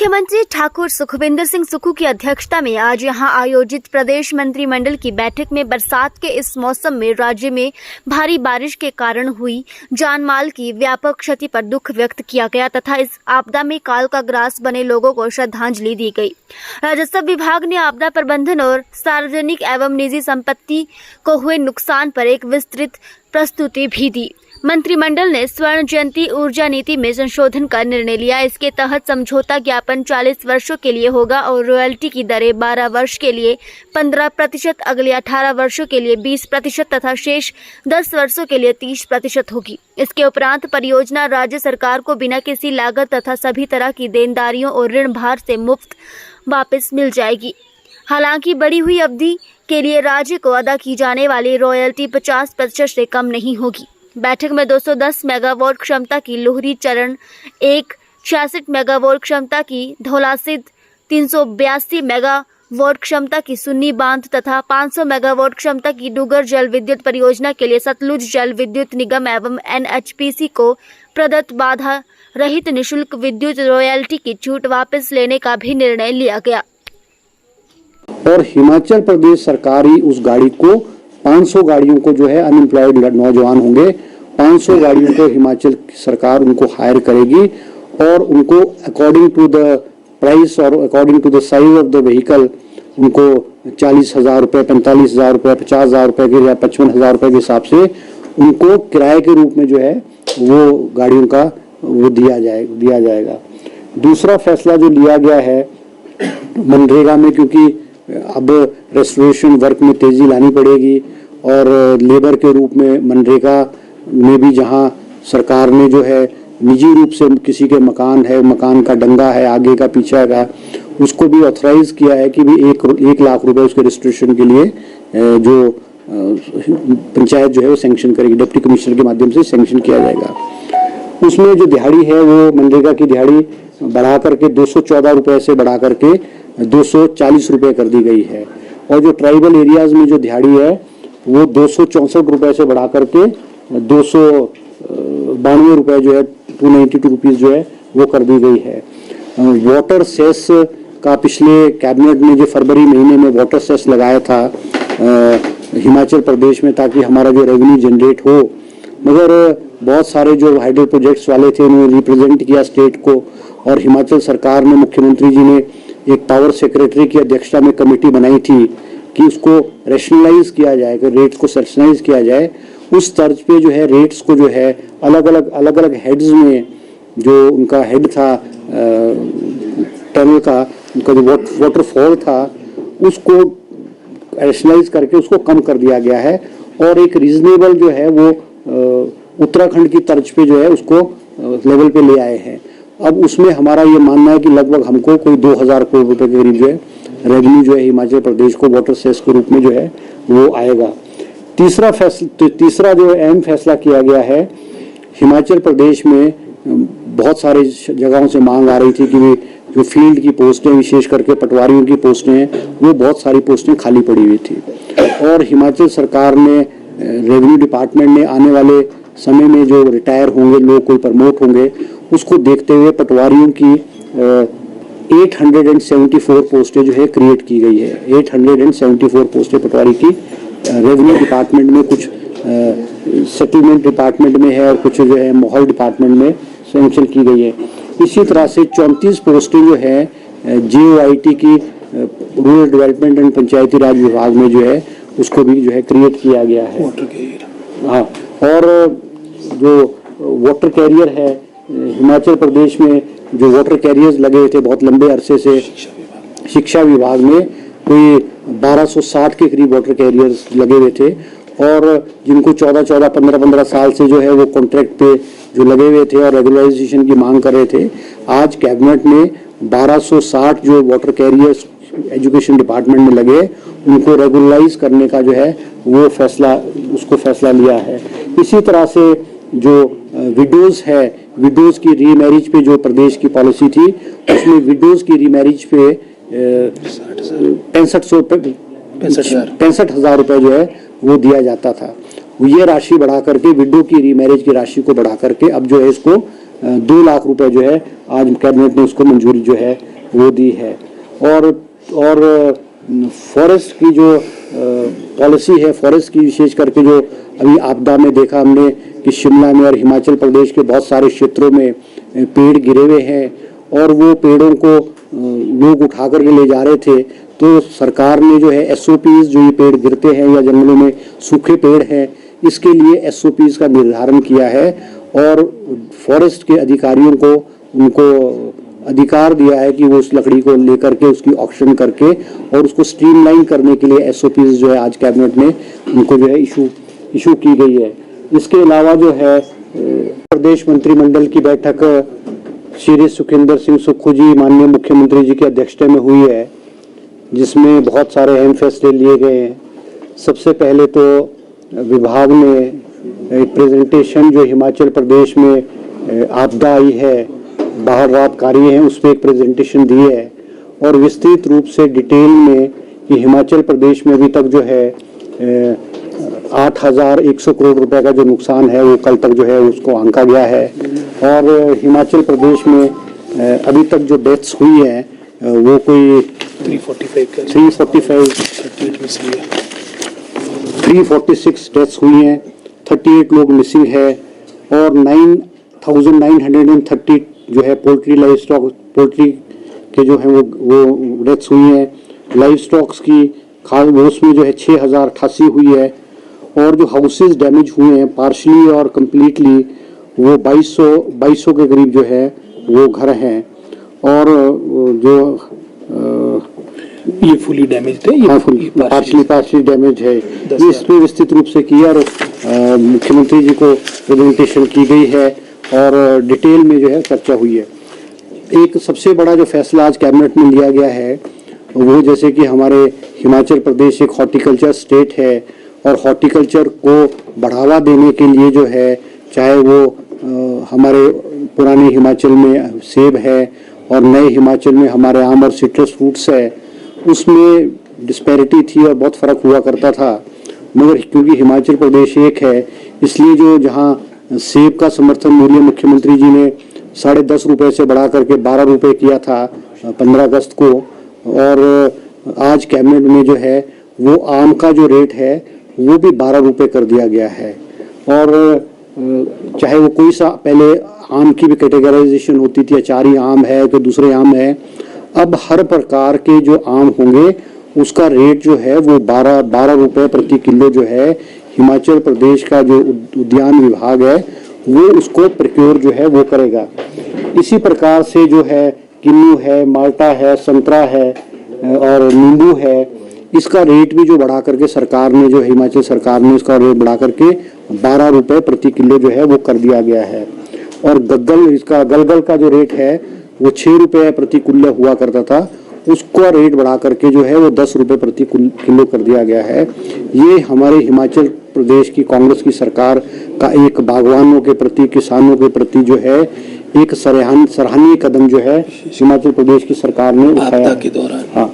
मुख्यमंत्री ठाकुर सुखविंदर सिंह सुक्खू की अध्यक्षता में आज यहां आयोजित प्रदेश मंत्रिमंडल की बैठक में बरसात के इस मौसम में राज्य में भारी बारिश के कारण हुई जानमाल की व्यापक क्षति पर दुख व्यक्त किया गया तथा इस आपदा में काल का ग्रास बने लोगों को श्रद्धांजलि दी गई। राजस्व विभाग ने आपदा प्रबंधन और सार्वजनिक एवं निजी संपत्ति को हुए नुकसान पर एक विस्तृत प्रस्तुति भी दी। मंत्रिमंडल ने स्वर्ण जयंती ऊर्जा नीति में संशोधन का निर्णय लिया। इसके तहत समझौता ज्ञापन 40 वर्षों के लिए होगा और रॉयल्टी की दरें 12 वर्ष के लिए 15%, अगले 18 वर्षों के लिए 20% तथा शेष 10 वर्षों के लिए 30% होगी। इसके उपरांत परियोजना राज्य सरकार को बिना किसी लागत तथा सभी तरह की देनदारियों और ऋण भार से मुफ्त वापस मिल जाएगी। हालांकि बढ़ी हुई अवधि के लिए राज्य को अदा की जाने वाली रॉयल्टी 50% से कम नहीं होगी। बैठक में 210 मेगावाट क्षमता की लोहरी चरण 1, 66 मेगावाट क्षमता की धौलासिद्ध, 382 मेगावाट क्षमता की सुन्नी बांध तथा 500 मेगावाट क्षमता की डूगर जल विद्युत परियोजना के लिए सतलुज जल विद्युत निगम एवं NHPC को प्रदत्त बाधा रहित निःशुल्क विद्युत रॉयल्टी की छूट वापस लेने का भी निर्णय लिया गया। और हिमाचल प्रदेश सरकार ही उस गाड़ी को 500 गाड़ियों को जो है अनएम्प्लॉयड नौजवान होंगे, 500 गाड़ियों को हिमाचल सरकार उनको हायर करेगी और उनको अकॉर्डिंग टू द प्राइस और according to the size of the vehicle उनको 40,000 रुपये, 45,000 रुपये, 50,000 रुपये के या 55,000 रुपये के हिसाब से उनको किराए के रूप में जो है वो गाड़ियों का वो दिया जाएगा। दूसरा फैसला जो लिया गया है मनरेगा में, क्योंकि अब रेस्टोरेशन वर्क में तेजी लानी पड़ेगी और लेबर के रूप में मनरेगा में भी जहां सरकार ने जो है निजी रूप से किसी के मकान है, मकान का डंगा है, आगे का पीछे का, उसको भी ऑथराइज किया है कि भी 1 लाख रुपए उसके रेस्टोरेशन के लिए जो पंचायत जो है वो सैंक्शन करेगी, डिप्टी कमिश्नर के माध्यम से सैंक्शन किया जाएगा। उसमें जो दिहाड़ी है वो मनरेगा की दिहाड़ी बढ़ा करके 214 रुपए से बढ़ा करके 240 रुपए कर दी गई है और जो ट्राइबल एरियाज में जो दिहाड़ी है वो 264 रुपए से बढ़ा करके 292 रुपए जो है 292 रुपीज जो है वो कर दी गई है। वाटर सेस का पिछले कैबिनेट ने जो फरवरी महीने में वाटर सेस लगाया था हिमाचल प्रदेश में ताकि हमारा जो रेवेन्यू जनरेट हो, मगर बहुत सारे जो हाइडल प्रोजेक्ट्स वाले थे उन्होंने रिप्रेजेंट किया स्टेट को और हिमाचल सरकार ने, मुख्यमंत्री जी ने एक पावर सेक्रेटरी की अध्यक्षता में कमेटी बनाई थी कि उसको रैशनलाइज किया जाए, कि रेट्स को सेशनलाइज किया जाए। उस तर्ज पे जो है रेट्स को जो है अलग अलग हेड्स में जो उनका हेड था टनल का, उनका जो वाटरफॉल था उसको रैशनलाइज करके उसको कम कर दिया गया है और एक रीजनेबल जो है वो उत्तराखंड की तर्ज पे जो है उसको लेवल पे ले आए हैं। अब उसमें हमारा ये मानना है कि लगभग हमको कोई 2000 करोड़ रुपए के करीब जो है रेवेन्यू जो है हिमाचल प्रदेश को वाटर सेस के रूप में जो है वो आएगा। तीसरा जो अहम फैसला किया गया है, हिमाचल प्रदेश में बहुत सारे जगहों से मांग आ रही थी कि जो फील्ड की पोस्टें, विशेष करके पटवारियों की पोस्टें हैं, वो बहुत सारी पोस्टें खाली पड़ी हुई थी और हिमाचल सरकार ने रेवेन्यू डिपार्टमेंट ने आने वाले समय में जो रिटायर होंगे लोग, कोई प्रमोट होंगे, उसको देखते हुए पटवारियों की 874 पोस्टें जो है क्रिएट की गई है। 874 पोस्टें पटवारी की रेवेन्यू डिपार्टमेंट में, कुछ सेटलमेंट डिपार्टमेंट में है और कुछ जो है माहौल डिपार्टमेंट में सैंक्शन की गई है। इसी तरह से 34 पोस्टें जो है JOIT की रूरल डेवलपमेंट एंड पंचायती राज विभाग में जो है उसको भी जो है क्रिएट किया गया है। हाँ, और जो वाटर कैरियर है हिमाचल प्रदेश में, जो वाटर कैरियर्स लगे हुए थे बहुत लंबे अरसे से, शिक्षा विभाग में कोई 1260 के करीब वाटर कैरियर्स लगे हुए थे और जिनको 15 साल से जो है वो कॉन्ट्रैक्ट पे जो लगे हुए थे और रेगुलराइजेशन की मांग कर रहे थे। आज कैबिनेट ने 1260 जो वाटर कैरियर्स एजुकेशन डिपार्टमेंट में लगे उनको रेगुलराइज करने का जो है वो फैसला लिया है। इसी तरह से जो विडोज है, विडोज की रीमैरिज पे जो प्रदेश की पॉलिसी थी उसमें विडोज की रीमैरिज पे 65,000 रुपए जो है वो दिया जाता था। ये राशि बढ़ा करके, विडो की रीमैरिज की राशि को बढ़ा करके अब जो है इसको 2 लाख रुपए जो है आज कैबिनेट ने उसको मंजूरी जो है वो दी है। और फॉरेस्ट की जो पॉलिसी है, फॉरेस्ट की विशेष करके जो अभी आपदा में देखा हमने कि शिमला में और हिमाचल प्रदेश के बहुत सारे क्षेत्रों में पेड़ गिरे हुए हैं और वो पेड़ों को लोग उठा करके ले जा रहे थे, तो सरकार ने जो है एसओपीज, जो ये पेड़ गिरते हैं या जंगलों में सूखे पेड़ हैं, इसके लिए एसओपीज का निर्धारण किया है और फॉरेस्ट के अधिकारियों को उनको अधिकार दिया है कि वो उस लकड़ी को लेकर के उसकी ऑक्शन करके और उसको स्ट्रीमलाइन करने के लिए एसओपीज जो है आज कैबिनेट में उनको जो है इशू की गई है। इसके अलावा जो है प्रदेश मंत्रिमंडल की बैठक श्री सुखविंदर सिंह सुक्खू जी माननीय मुख्यमंत्री जी की अध्यक्षता में हुई है, जिसमें बहुत सारे अहम फैसले लिए गए हैं। सबसे पहले तो विभाग ने एक प्रेजेंटेशन जो हिमाचल प्रदेश में आपदा आई है, बाढ़ राहत कार्य है, उस पर एक प्रेजेंटेशन दी है और विस्तृत रूप से डिटेल में कि हिमाचल प्रदेश में अभी तक जो है 8,100 करोड़ रुपए का जो नुकसान है वो कल तक जो है उसको आंका गया है। और हिमाचल प्रदेश में अभी तक जो डेथ्स हुई है वो कोई 346 डेथ्स हुई हैं, 38 लोग मिसिंग है और 9,930 जो है पोल्ट्री लाइव स्टॉक, पोल्ट्री के जो है वो डेथ्स हुई हैं। लाइव स्टॉक्स की वो उसमें जो है 6,088 हुई है और जो हाउसेज डैमेज हुए हैं पार्शली और कम्प्लीटली वो 2200 के करीब जो है वो घर हैं और जो ये फुली डैमेज थे, ये पार्शली डैमेज है। ये इसमें विस्तृत रूप से किया और मुख्यमंत्री जी को प्रेजेंटेशन की गई है और डिटेल में जो है चर्चा हुई है। एक सबसे बड़ा जो फैसला आज कैबिनेट में लिया गया है वो जैसे कि हमारे हिमाचल प्रदेश एक हॉर्टिकल्चर स्टेट है और हॉर्टिकल्चर को बढ़ावा देने के लिए जो है चाहे वो हमारे पुराने हिमाचल में सेब है और नए हिमाचल में हमारे आम और सिट्रस फ्रूट्स है, उसमें डिस्पैरिटी थी और बहुत फ़र्क हुआ करता था। मगर क्योंकि हिमाचल प्रदेश एक है इसलिए जो जहाँ सेब का समर्थन मूल्य मुख्यमंत्री जी ने 10.5 रुपये से बढ़ा करके 12 रुपये किया था 15 अगस्त को, और आज कैबिनेट में जो है वो आम का जो रेट है वो भी 12 रुपये कर दिया गया है। और चाहे वो कोई सा पहले आम की भी कैटेगराइजेशन होती थी, अचारी आम है तो दूसरे आम है, अब हर प्रकार के जो आम होंगे उसका रेट जो है वो 12 रुपये प्रति किलो जो है हिमाचल प्रदेश का जो उद्यान विभाग है वो उसको प्रोक्योर जो है वो करेगा। इसी प्रकार से जो है किन्नू है, माल्टा है, संतरा है और नींबू है, इसका रेट भी जो बढ़ा करके सरकार ने जो हिमाचल सरकार ने इसका रेट बढ़ा करके 12 रुपये प्रति किलो जो है वो कर दिया गया है। और गलगल का जो रेट है वो 6 रुपये प्रति किलो हुआ करता था, उसका रेट बढ़ा करके जो है वो 10 रुपये प्रति किलो कर दिया गया है। ये हमारे हिमाचल प्रदेश की कांग्रेस की सरकार का एक बागवानों के प्रति, किसानों के प्रति जो है एक सराहनीय कदम जो है हिमाचल प्रदेश की सरकार ने उठाया के दौरान है।